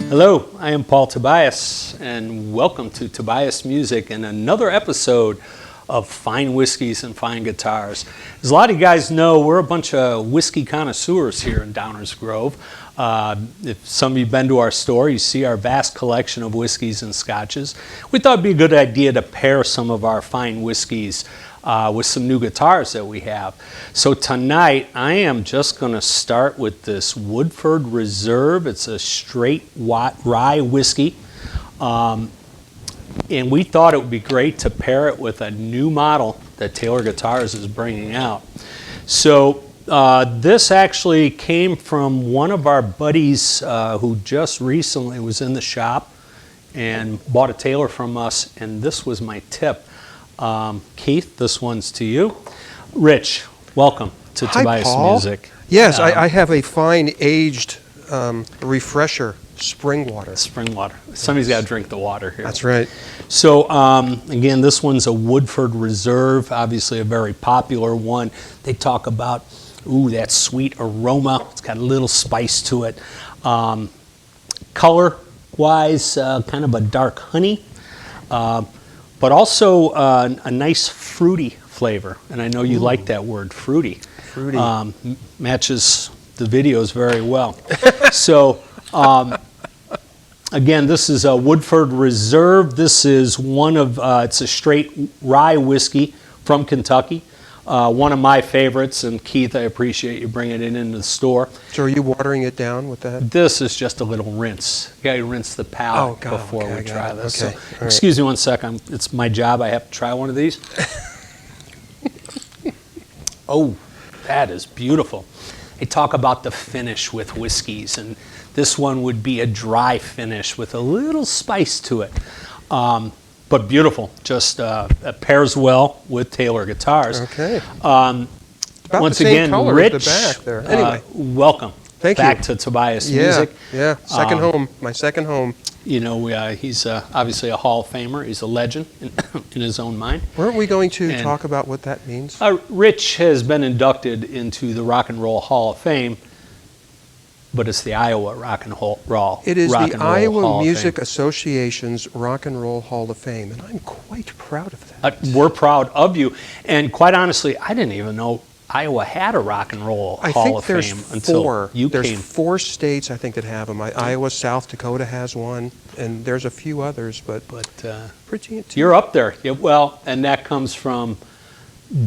Hello, I am Paul Tobias, and welcome to Tobias Music and another episode of Fine Whiskeys and Fine Guitars. As a lot of you guys know, we're a bunch of whiskey connoisseurs here in Downers Grove. If some of you have been to our store, you see our vast collection of whiskeys and scotches. We thought it'd be a good idea to pair some of our fine whiskeys with some new guitars that we have. So tonight I am just going to start with this Woodford Reserve. It's a straight rye whiskey. And we thought it would be great to pair it with a new model that Taylor Guitars is bringing out. So this actually came from one of our buddies who just recently was in the shop and bought a Taylor from us, and this was my tip. Keith, this one's to you. Rich, welcome to Tobias Paul. Music. Yes, I have a fine aged refresher, spring water. Spring water. Somebody's got to drink the water here. That's right. So again, this one's a Woodford Reserve, obviously a very popular one. They talk about, ooh, that sweet aroma. It's got a little spice to it. Color-wise, kind of a dark honey, but also a nice fruity flavor. And I know you like that word, fruity. Fruity. Matches the videos very well. So, again, this is a Woodford Reserve. This is one of, it's a straight rye whiskey from Kentucky. One of my favorites, and Keith, I appreciate you bringing it into the store. So are you watering it down with that? This is just a little rinse. You gotta rinse the palate before we try this. Okay. So, excuse me one second. It's my job. I have to try one of these. Oh, that is beautiful. They talk about the finish with whiskeys, and this one would be a dry finish with a little spice to it. But beautiful, just pairs well with Taylor Guitars. Okay. Once the same again, color Rich, as the back there. Anyway. Welcome Thank back you. to Tobias Yeah, Music. yeah. Second home. My second home. You know, he's obviously a Hall of Famer. He's a legend in his own mind. Weren't we going to And, talk about what that means? Rich has been inducted into the Rock and Roll Hall of Fame, but it's the Iowa Rock and Roll. It is Rock the and Roll Iowa Hall of Music Fame. Association's Rock and Roll Hall of Fame, and I'm quite proud of that. We're proud of you. And quite honestly, I didn't even know Iowa had a Rock and Roll I Hall think of there's Fame until you there's came. 4 states, I think, that have them. Iowa, South Dakota has one, and there's a few others, but pretty interesting. You're up there. Yeah, well, and that comes from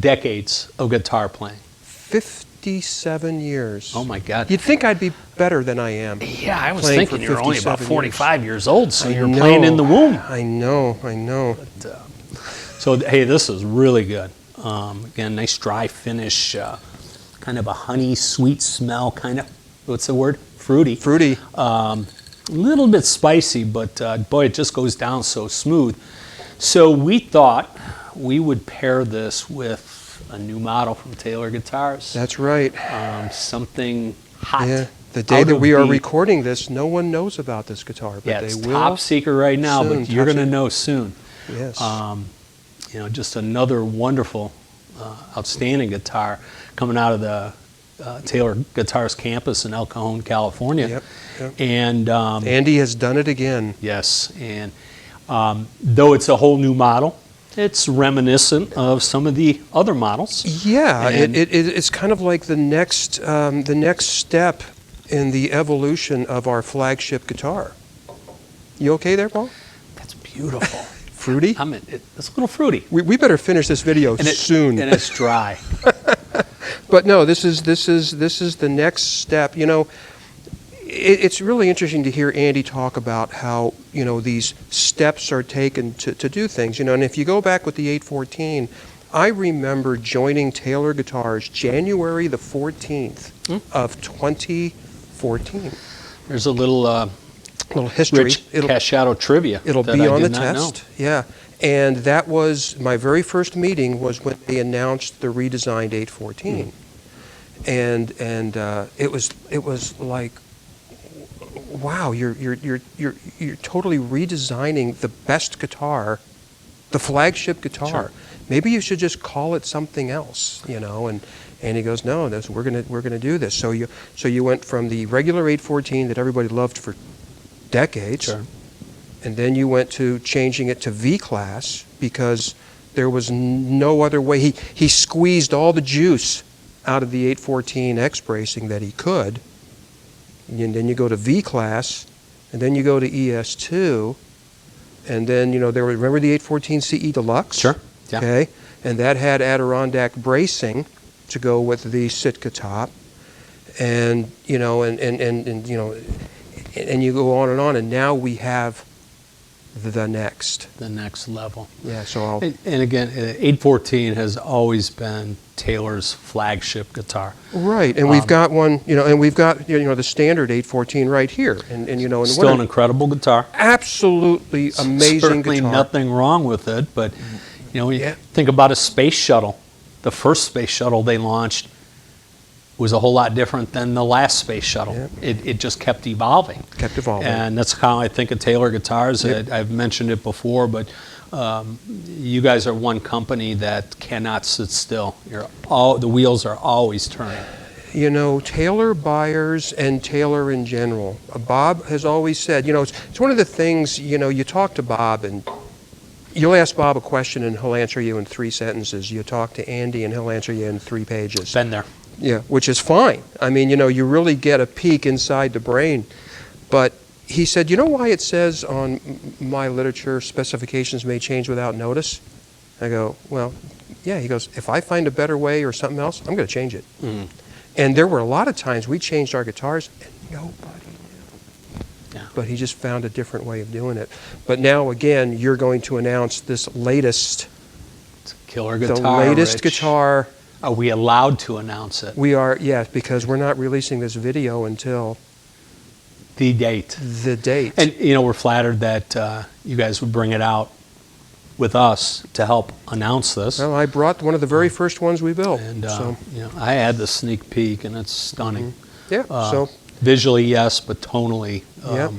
decades of guitar playing. 57 years. Oh my God. You'd think I'd be better than I am. Yeah, I was playing thinking for you were only about 57 45 years old, so I you're know. playing in the womb. I know. So, hey, this is really good. Again, nice dry finish, kind of a honey, sweet smell, kind of, what's the word? Fruity. Fruity. A little bit spicy, but boy, it just goes down so smooth. So we thought we would pair this with a new model from Taylor Guitars. That's right. Something hot. Yeah. The day out that of we are the- recording this, no one knows about this guitar, but Yeah, they it's will. top secret right now, soon. but you're Top going to secret. know soon. Yes. You know, just another wonderful, outstanding guitar coming out of the Taylor Guitars campus in El Cajon, California. Yep. And Andy has done it again. yes, and though it's a whole new model, it's reminiscent of some of the other models. Yeah, And- it's kind of like the next step in the evolution of our flagship guitar. You okay there, Paul? That's beautiful. Fruity? It's a little fruity. We better finish this video soon. And it's dry. But no, this is the next step. You know, it's really interesting to hear Andy talk about how, you know, these steps are taken to do things. You know, and if you go back with the 814, I remember joining Taylor Guitars January the 14th of 2014. There's a little history. Rich Casciato trivia. It'll that be I on the did not test. know. Yeah. And that was my very first meeting was when they announced the redesigned 814. And it was like, wow, you're totally redesigning the best guitar, the flagship guitar. Sure. Maybe you should just call it something else, you know. And And he goes, no, we're gonna do this. So you went from the regular 814 that everybody loved for decades, Sure. and then you went to changing it to V-Class because there was no other way. He squeezed all the juice out of the 814 X bracing that he could. And then you go to V-Class, and then you go to ES2, and then, remember the 814 CE Deluxe? Sure. Yeah. Okay, and that had Adirondack bracing to go with the Sitka top, and you go on, and now we have the next. The next level. Yeah, so And again, 814 has always been Taylor's flagship guitar. right, and we've got one, and we've got the standard 814 right here, and in Still an winter, incredible guitar. absolutely amazing Certainly guitar. nothing wrong with it, but when you Yeah. think about a space shuttle, the first space shuttle they launched was a whole lot different than the last space shuttle. Yeah. It just kept evolving. Kept evolving. And that's how I think of Taylor guitars. Yep. I've mentioned it before, but you guys are one company that cannot sit still. The wheels are always turning. Taylor buyers and Taylor in general. Bob has always said, it's one of the things, you talk to Bob and you'll ask Bob a question and he'll answer you in 3 sentences. You talk to Andy and he'll answer you in 3 pages. Been there. Yeah, which is fine. I mean, you really get a peek inside the brain. But he said, you know why it says on my literature specifications may change without notice? I go, well, yeah. He goes, if I find a better way or something else, I'm going to change it. Mm. And there were a lot of times we changed our guitars and nobody knew. Yeah. But he just found a different way of doing it. But now, again, you're going to announce this latest, It's a killer the guitar. latest Rich. guitar. Are we allowed to announce it? We are, yes, because we're not releasing this video until The date. the date. And, we're flattered that you guys would bring it out with us to help announce this. Well, I brought one of the very first ones we built. And, so, I had the sneak peek, and it's stunning. yeah, so Visually, yes, but tonally, Yep.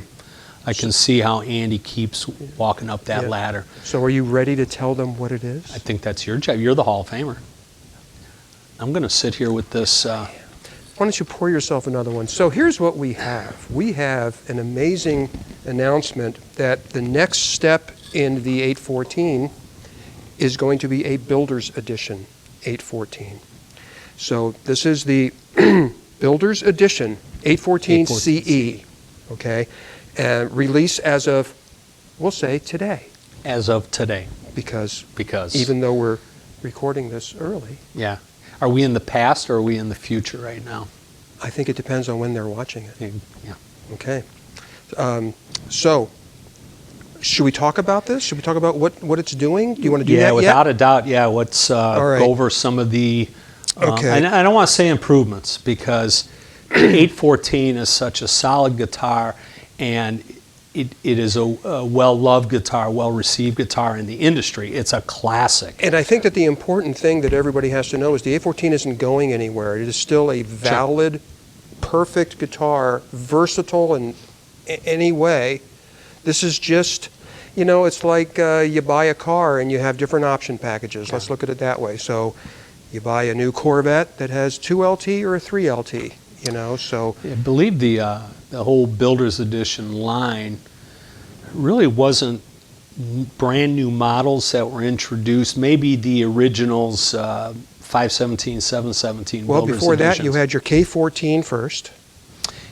I can see how Andy keeps walking up that Yeah. ladder. are you ready to tell them what it is? I think that's your job. You're the Hall of Famer. I'm going to sit here with this. Why don't you pour yourself another one? So here's what we have. We have an amazing announcement that the next step in the 814 is going to be a Builder's Edition 814. So this is the Builder's Edition 814 CE, okay? And release as of, we'll say, today. As of today, Because because even though we're recording this early, yeah, are we in the past or are we in the future right now? I think it depends on when they're watching it. Yeah. Okay. So, should we talk about this? Should we talk about what it's doing? Do you want to do that Yeah, yet? without a doubt. Yeah, let's right. go over some of the. Okay. And I don't want to say improvements because 814 is such a solid guitar, and it is a well-loved guitar, well-received guitar in the industry. It's a classic. And I think that the important thing that everybody has to know is the 814 isn't going anywhere. It is still a valid, perfect guitar, versatile in any way. This is just, it's like you buy a car and you have different option packages. Let's look at it that way. So you buy a new Corvette that has 2LT or a 3LT, so. I believe the whole Builder's Edition line really wasn't brand new models that were introduced. Maybe the originals, 517, 717 Well, Builder's before that, Editions. you had your K14 first.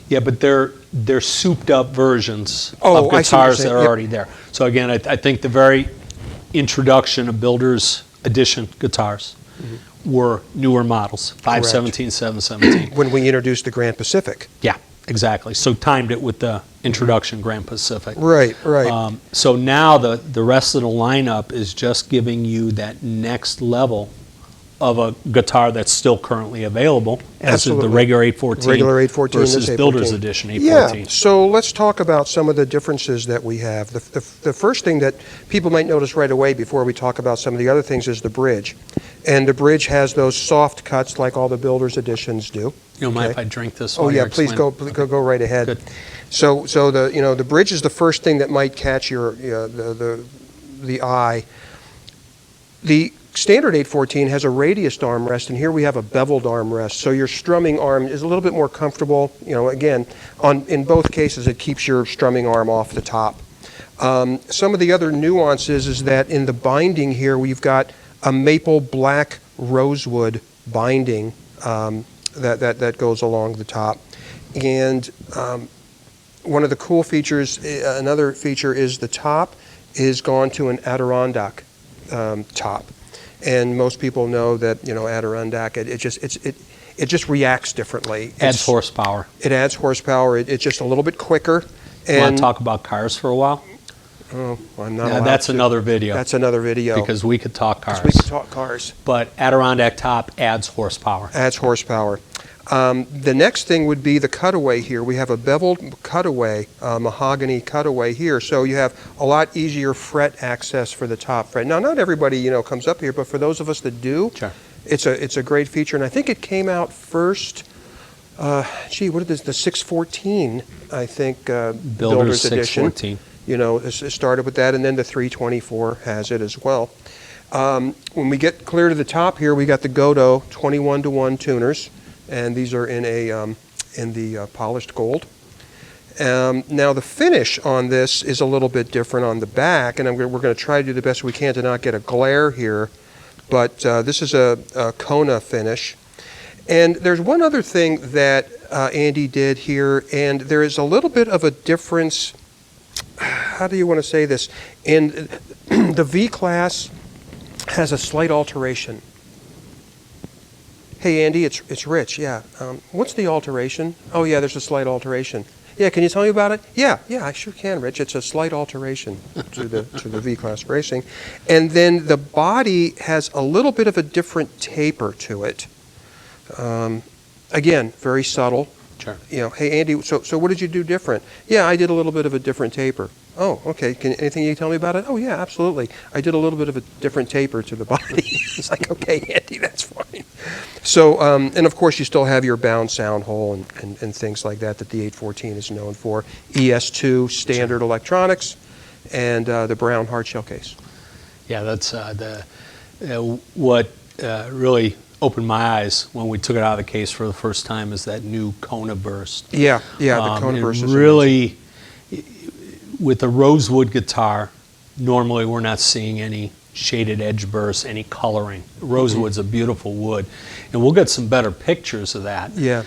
Yeah, but they're souped up versions Oh, of I see what you're guitars that saying. are Yep. already there. So again, I think the very introduction of Builder's Edition guitars were newer models, 517, 717. When we introduced the Grand Pacific. Yeah, exactly. So timed it with the introduction Grand Pacific. Right. So now the rest of the lineup is just giving you that next level of a guitar that's still currently available, as Absolutely. the regular 814, Regular 814 versus this Builder's 814. Edition 814. Yeah, so let's talk about some of the differences that we have. The first thing that people might notice right away before we talk about some of the other things is the bridge. And the bridge has those soft cuts like all the Builder's Editions do. You don't mind Okay. if I drink this? Oh while yeah, you're please explaining? go right ahead. Good. So the bridge is the first thing that might catch the eye. The standard 814 has a radiused armrest, and here we have a beveled armrest. So your strumming arm is a little bit more comfortable. Again, in both cases, it keeps your strumming arm off the top. Some of the other nuances is that in the binding here, we've got a maple black rosewood binding that goes along the top. And one of the cool features, another feature is the top is gone to an Adirondack top. And most people know that, Adirondack, it just reacts differently. Adds horsepower. It adds horsepower. It's just a little bit quicker. Want to talk about cars for a while? Oh, I'm not allowed That's to. another video. That's another video. Because we could talk cars. We could talk cars. But Adirondack top adds horsepower. Adds horsepower. The next thing would be the cutaway here. We have a beveled cutaway, mahogany cutaway here, so you have a lot easier fret access for the top fret. Now, not everybody, comes up here, but for those of us that do, Sure. it's a great feature. And I think it came out first. What is this? The 614, I think, Builder's Edition. 614. It started with that, and then the 324 has it as well. When we get clear to the top here, we got the Godot 21-to-1 tuners, and these are in the polished gold. Now the finish on this is a little bit different on the back, and we're going to try to do the best we can to not get a glare here. But this is a Kona finish. And there's one other thing that Andy did here, and there is a little bit of a difference. How do you want to say this? And the V-Class has a slight alteration. Hey, Andy, it's Rich, yeah. What's the alteration? Oh, yeah, there's a slight alteration. Yeah, can you tell me about it? Yeah, I sure can, Rich. It's a slight alteration to the V-Class racing. And then the body has a little bit of a different taper to it. Again, very subtle. Sure. Hey, Andy, so what did you do different? Yeah, I did a little bit of a different taper. Oh, okay. Anything you can tell me about it? Oh, yeah, absolutely. I did a little bit of a different taper to the body. It's like, okay, Andy, that's fine. So, and of course, you still have your bound sound hole and things like that the 814 is known for. ES2 standard electronics, and the brown hard shell case. Yeah, that's what really opened my eyes when we took it out of the case for the first time is that new Kona burst. Yeah, the Kona burst is really, with the rosewood guitar, normally we're not seeing any shaded edge bursts, any coloring. Rosewood's a beautiful wood, and we'll get some better pictures of that. Yeah.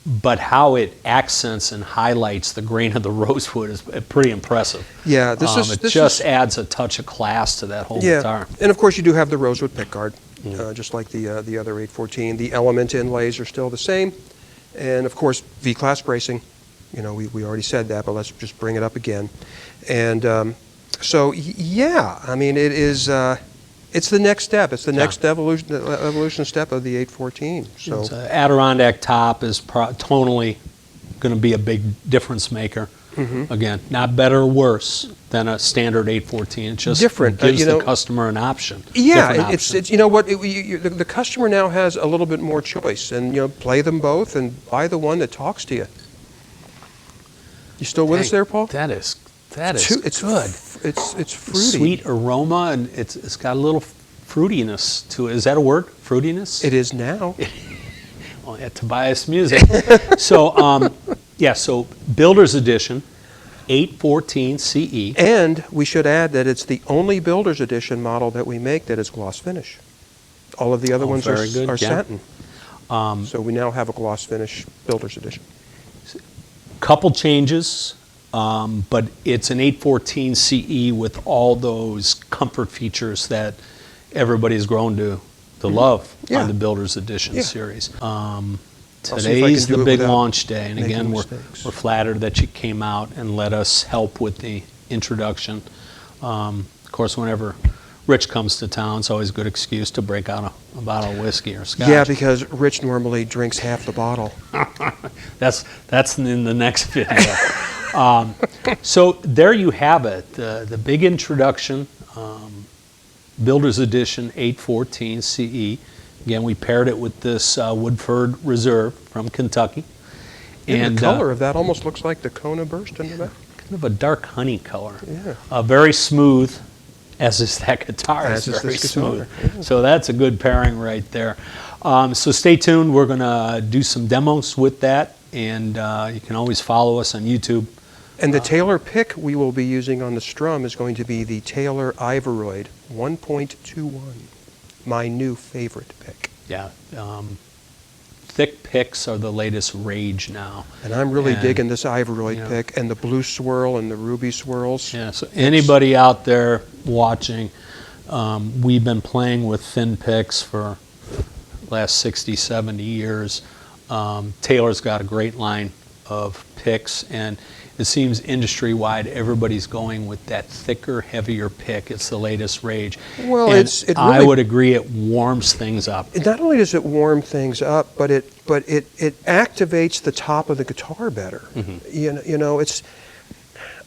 But how it accents and highlights the grain of the rosewood is pretty impressive. Yeah, it just adds a touch of class to that whole guitar. And of course you do have the rosewood pickguard, just like the other 814. The element inlays are still the same, and of course V-Class bracing. We already said that, but let's just bring it up again. And so yeah, I mean it is. It's the next step. It's the next evolution step of the 814. So Adirondack top is tonally going to be a big difference maker. Mm-hmm. Again, not better or worse than a standard 814. It just different. Gives the customer an option. Yeah, it's the customer now has a little bit more choice, and play them both and buy the one that talks to you. You still with us there, Paul? That is it's good. It's fruity. Sweet aroma, and it's got a little fruitiness to it. Is that a word? Fruitiness? It is now. Well, at Tobias Music. So, so Builder's Edition, 814 CE. And we should add that it's the only Builder's Edition model that we make that is gloss finish. All of the other ones are satin. So we now have a gloss finish Builder's Edition. Couple changes. But it's an 814 CE with all those comfort features that everybody's grown to love on the Builder's Edition series. Today's the big launch day, and again, we're flattered that you came out and let us help with the introduction. Of course, whenever Rich comes to town, it's always a good excuse to break out a bottle of whiskey or scotch. Yeah, because Rich normally drinks half the bottle. That's in the next video. So there you have it, the big introduction, Builder's Edition 814 CE. Again, we paired it with this Woodford Reserve from Kentucky. And the color of that almost looks like the Kona burst in the back. Kind of a dark honey color. Yeah. Very smooth as is that guitar. As It's is very this guitar. smooth. So that's a good pairing right there. So stay tuned. We're going to do some demos with that, and you can always follow us on YouTube. And the Taylor pick we will be using on the strum is going to be the Taylor Ivoroid 1.21, my new favorite pick. Yeah. Thick picks are the latest rage now. And I'm really And, digging this Ivoroid you know, pick and the blue swirl and the ruby swirls. Yeah, so anybody out there watching, we've been playing with thin picks for the last 60, 70 years. Taylor's got a great line of picks, and it seems industry-wide everybody's going with that thicker, heavier pick. It's the latest rage. Well, and I really- would agree it warms things up. Not only does it warm things up, but it activates the top of the guitar better. You know, it's.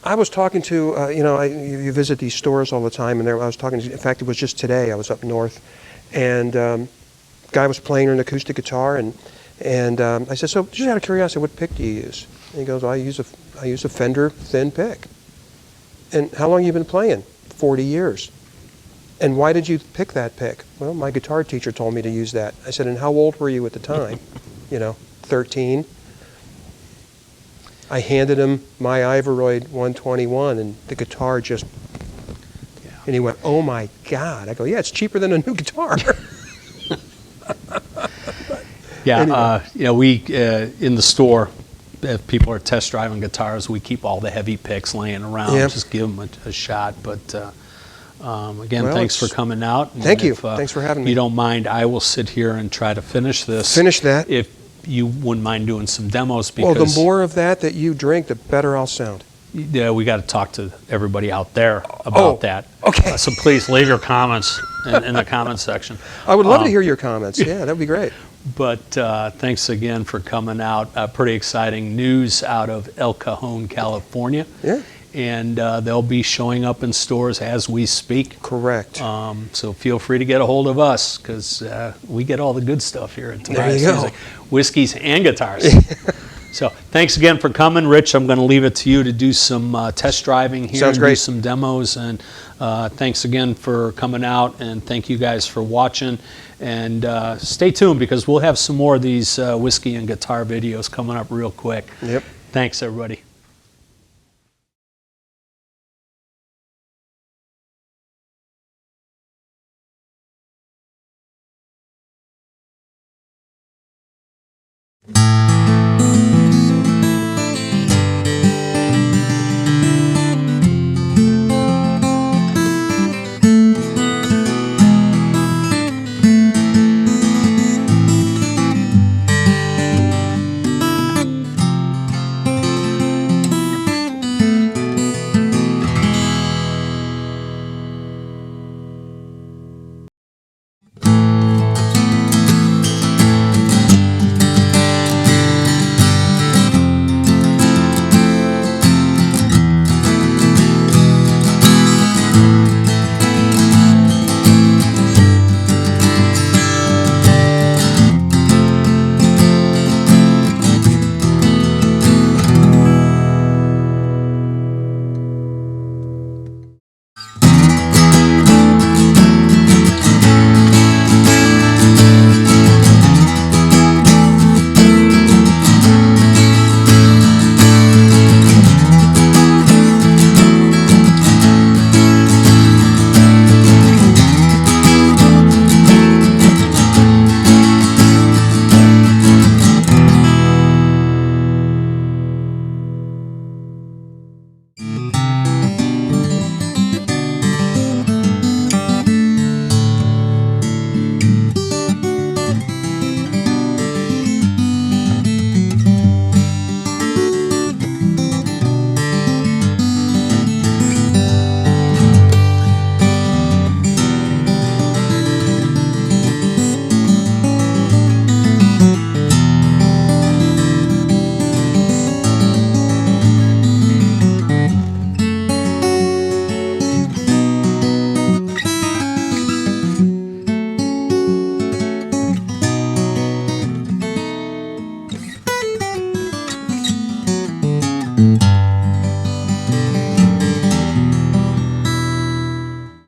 I was talking to you visit these stores all the time, and I was talking. In fact, it was just today. I was up north, and guy was playing an acoustic guitar, and I said, so just out of curiosity, what pick do you use? And he goes, well, I use a Fender thin pick. And how long have you been playing? 40 years. And why did you pick that pick? Well, my guitar teacher told me to use that. I said, and how old were you at the time? 13. I handed him my Ivoroid 121, and the guitar just, and he went, oh my God. I go, yeah, it's cheaper than a new guitar. Yeah, we in the store, if people are test driving guitars, we keep all the heavy picks laying around. Yeah. Just give them a shot. But again, Well, thanks for it's- coming out. And Thank you. if, Thanks for having me. You don't mind, I will sit here and try to finish this. Finish that. If you wouldn't mind doing some demos, Well, because the more of that you drink, the better I'll sound. yeah, we got to talk to everybody out there about that. okay. So please leave your comments in the comments section. I would love to hear your comments. Yeah, that would be great. But thanks again for coming out. Pretty exciting news out of El Cajon, California. Yeah. And they'll be showing up in stores as we speak. Correct. So feel free to get a hold of us, because we get all the good stuff here at There Tobias you go. Music. Whiskeys and guitars. So thanks again for coming. Rich, I'm going to leave it to you to do some test driving here. Sounds and do great. some demos. And thanks again for coming out, and thank you guys for watching. And stay tuned, because we'll have some more of these whiskey and guitar videos coming up real quick. Yep. Thanks, everybody.